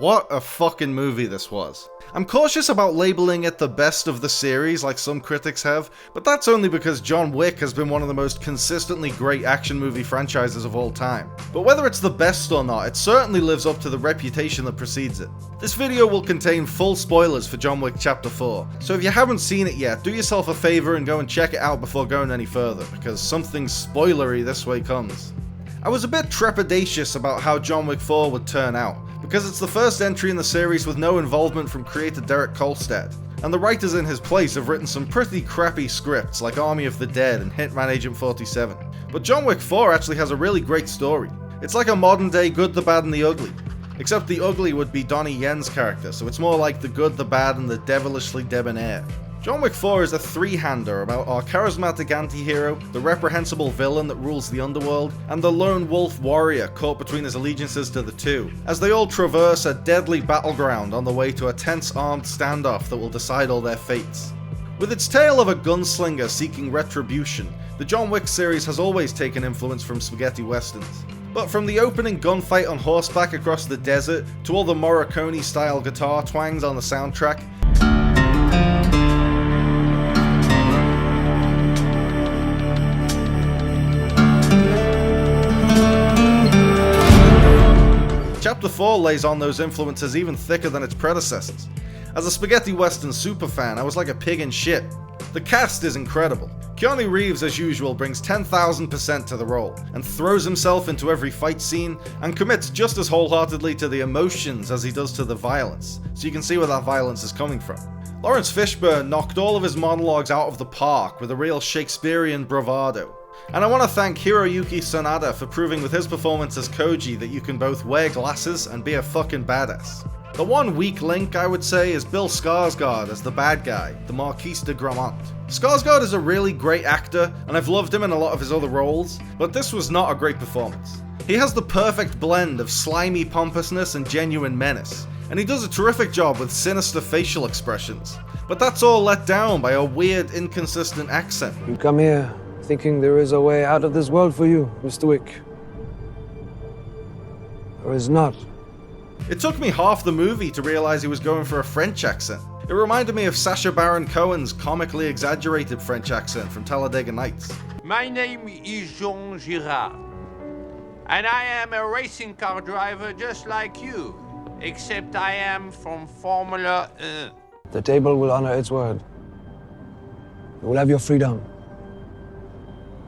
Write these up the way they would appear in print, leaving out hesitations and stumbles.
what a fucking movie this was. I'm cautious about labeling it the best of the series like some critics have, but that's only because John Wick has been one of the most consistently great action movie franchises of all time. But whether it's the best or not, it certainly lives up to the reputation that precedes it. This video will contain full spoilers for John Wick Chapter 4, so if you haven't seen it yet, do yourself a favor and go and check it out before going any further, because something spoilery this way comes. I was a bit trepidatious about how John Wick 4 would turn out, because it's the first entry in the series with no involvement from creator Derek Kolstad, and the writers in his place have written some pretty crappy scripts like Army of the Dead and Hitman Agent 47. But John Wick 4 actually has a really great story. It's like a modern day Good, the Bad and the Ugly, except the ugly would be Donnie Yen's character, so it's more like the good, the bad and the devilishly debonair. John Wick 4 is a three-hander about our charismatic anti-hero, the reprehensible villain that rules the underworld, and the lone wolf warrior caught between his allegiances to the two, as they all traverse a deadly battleground on the way to a tense armed standoff that will decide all their fates. With its tale of a gunslinger seeking retribution, the John Wick series has always taken influence from spaghetti westerns. But from the opening gunfight on horseback across the desert, to all the Morricone-style guitar twangs on the soundtrack, Chapter 4 lays on those influences even thicker than its predecessors. As a spaghetti western superfan, I was like a pig in shit. The cast is incredible. Keanu Reeves, as usual, brings 10,000% to the role, and throws himself into every fight scene, and commits just as wholeheartedly to the emotions as he does to the violence, so you can see where that violence is coming from. Lawrence Fishburne knocked all of his monologues out of the park with a real Shakespearean bravado. And I want to thank Hiroyuki Sanada for proving with his performance as Koji that you can both wear glasses and be a fucking badass. The one weak link, I would say, is Bill Skarsgård as the bad guy, the Marquis de Gramont. Skarsgård is a really great actor, and I've loved him in a lot of his other roles, but this was not a great performance. He has the perfect blend of slimy pompousness and genuine menace, and he does a terrific job with sinister facial expressions, but that's all let down by a weird, inconsistent accent. You come here thinking there is a way out of this world for you, Mr. Wick. Or is not. It took me half the movie to realize he was going for a French accent. It reminded me of Sacha Baron Cohen's comically exaggerated French accent from Talladega Nights. My name is Jean Girard, and I am a racing car driver just like you, except I am from Formula 1. The table will honor its word. You will have your freedom.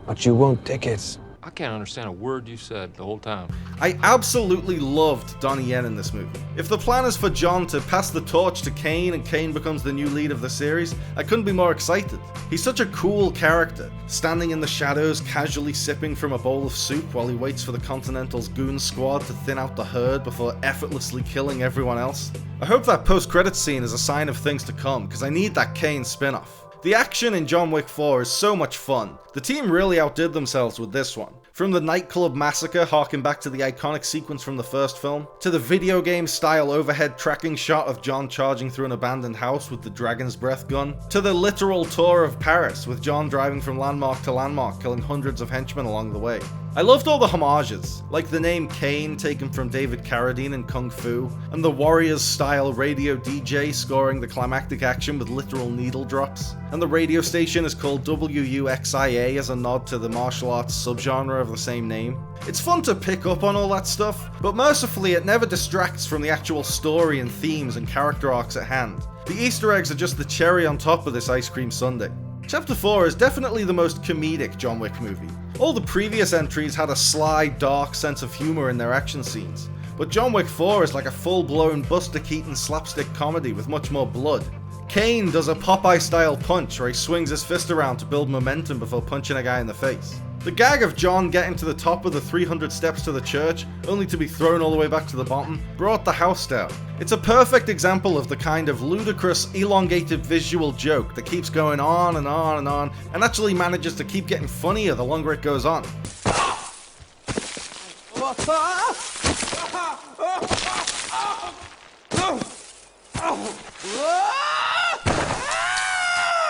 But you won't take it. I can't understand a word you said the whole time. I absolutely loved Donnie Yen in this movie. If the plan is for John to pass the torch to Kane and Kane becomes the new lead of the series, I couldn't be more excited. He's such a cool character, standing in the shadows casually sipping from a bowl of soup while he waits for the Continental's goon squad to thin out the herd before effortlessly killing everyone else. I hope that post-credits scene is a sign of things to come, because I need that Kane spin-off. The action in John Wick 4 is so much fun. The team really outdid themselves with this one. From the nightclub massacre harking back to the iconic sequence from the first film, to the video game style overhead tracking shot of John charging through an abandoned house with the dragon's breath gun, to the literal tour of Paris with John driving from landmark to landmark killing hundreds of henchmen along the way. I loved all the homages, like the name Kane taken from David Carradine in Kung Fu, and the Warriors-style radio DJ scoring the climactic action with literal needle drops, and the radio station is called WUXIA as a nod to the martial arts subgenre of the same name. It's fun to pick up on all that stuff, but mercifully it never distracts from the actual story and themes and character arcs at hand. The Easter eggs are just the cherry on top of this ice cream sundae. Chapter 4 is definitely the most comedic John Wick movie. All the previous entries had a sly, dark sense of humor in their action scenes, but John Wick 4 is like a full-blown Buster Keaton slapstick comedy with much more blood. Kane does a Popeye-style punch where he swings his fist around to build momentum before punching a guy in the face. The gag of John getting to the top of the 300 steps to the church, only to be thrown all the way back to the bottom, brought the house down. It's a perfect example of the kind of ludicrous, elongated visual joke that keeps going on and on and on, and actually manages to keep getting funnier the longer it goes on.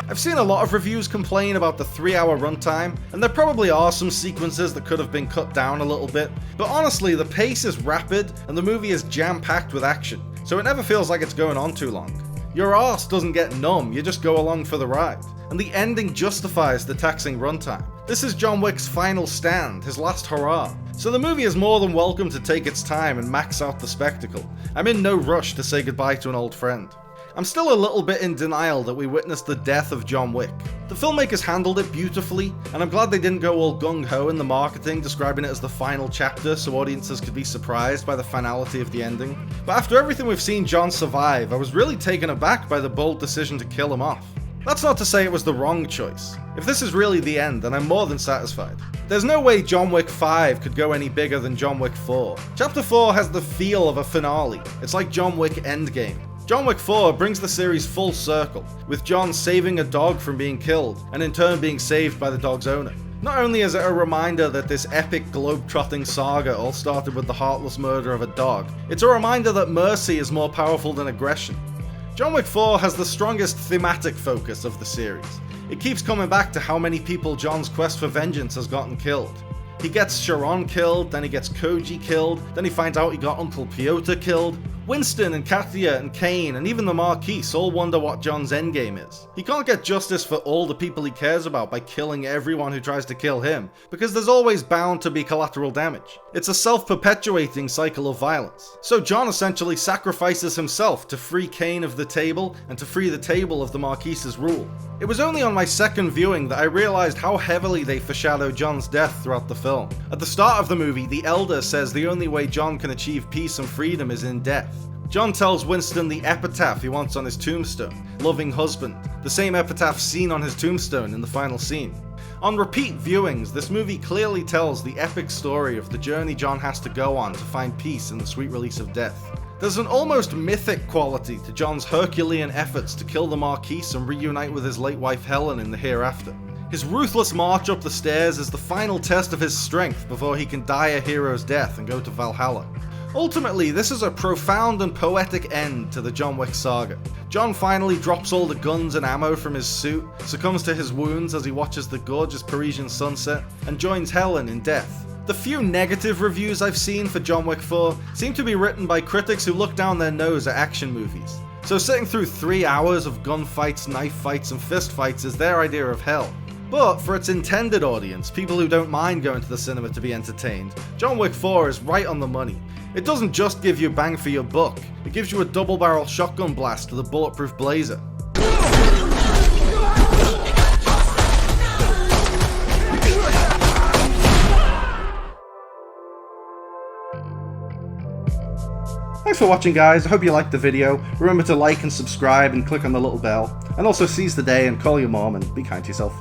I've seen a lot of reviews complain about the 3-hour runtime, and there probably are some sequences that could have been cut down a little bit, but honestly the pace is rapid and the movie is jam-packed with action. so it never feels like it's going on too long. Your arse doesn't get numb, you just go along for the ride. And the ending justifies the taxing runtime. This is John Wick's final stand, his last hurrah. So the movie is more than welcome to take its time and max out the spectacle. I'm in no rush to say goodbye to an old friend. I'm still a little bit in denial that we witnessed the death of John Wick. The filmmakers handled it beautifully, and I'm glad they didn't go all gung-ho in the marketing, describing it as the final chapter so audiences could be surprised by the finality of the ending. But after everything we've seen John survive, I was really taken aback by the bold decision to kill him off. That's not to say it was the wrong choice. If this is really the end, then I'm more than satisfied. There's no way John Wick 5 could go any bigger than John Wick 4. Chapter 4 has the feel of a finale. It's like John Wick Endgame. John Wick 4 brings the series full circle, with John saving a dog from being killed, and in turn being saved by the dog's owner. Not only is it a reminder that this epic globe-trotting saga all started with the heartless murder of a dog, it's a reminder that mercy is more powerful than aggression. John Wick 4 has the strongest thematic focus of the series. It keeps coming back to how many people John's quest for vengeance has gotten killed. He gets Sharon killed, then he gets Koji killed, then he finds out he got Uncle Piotr killed. Winston and Katia and Kane and even the Marquise all wonder what John's endgame is. He can't get justice for all the people he cares about by killing everyone who tries to kill him, because there's always bound to be collateral damage. It's a self-perpetuating cycle of violence. So John essentially sacrifices himself to free Kane of the table and to free the table of the Marquise's rule. It was only on my second viewing that I realized how heavily they foreshadow John's death throughout the film. At the start of the movie, the Elder says the only way John can achieve peace and freedom is in death. John tells Winston the epitaph he wants on his tombstone, loving husband, the same epitaph seen on his tombstone in the final scene. On repeat viewings, this movie clearly tells the epic story of the journey John has to go on to find peace in the sweet release of death. There's an almost mythic quality to John's Herculean efforts to kill the Marquise and reunite with his late wife Helen in the hereafter. His ruthless march up the stairs is the final test of his strength before he can die a hero's death and go to Valhalla. Ultimately, this is a profound and poetic end to the John Wick saga. John finally drops all the guns and ammo from his suit, succumbs to his wounds as he watches the gorgeous Parisian sunset, and joins Helen in death. The few negative reviews I've seen for John Wick 4 seem to be written by critics who look down their nose at action movies. So sitting through 3 hours of gunfights, knife fights, and fist fights is their idea of hell. But for its intended audience, people who don't mind going to the cinema to be entertained, John Wick 4 is right on the money. It doesn't just give you bang for your buck, it gives you a double-barrel shotgun blast to the bulletproof blazer. Thanks for watching, guys. I hope you liked the video. Remember to like and subscribe and click on the little bell. And also seize the day and call your mom and be kind to yourself.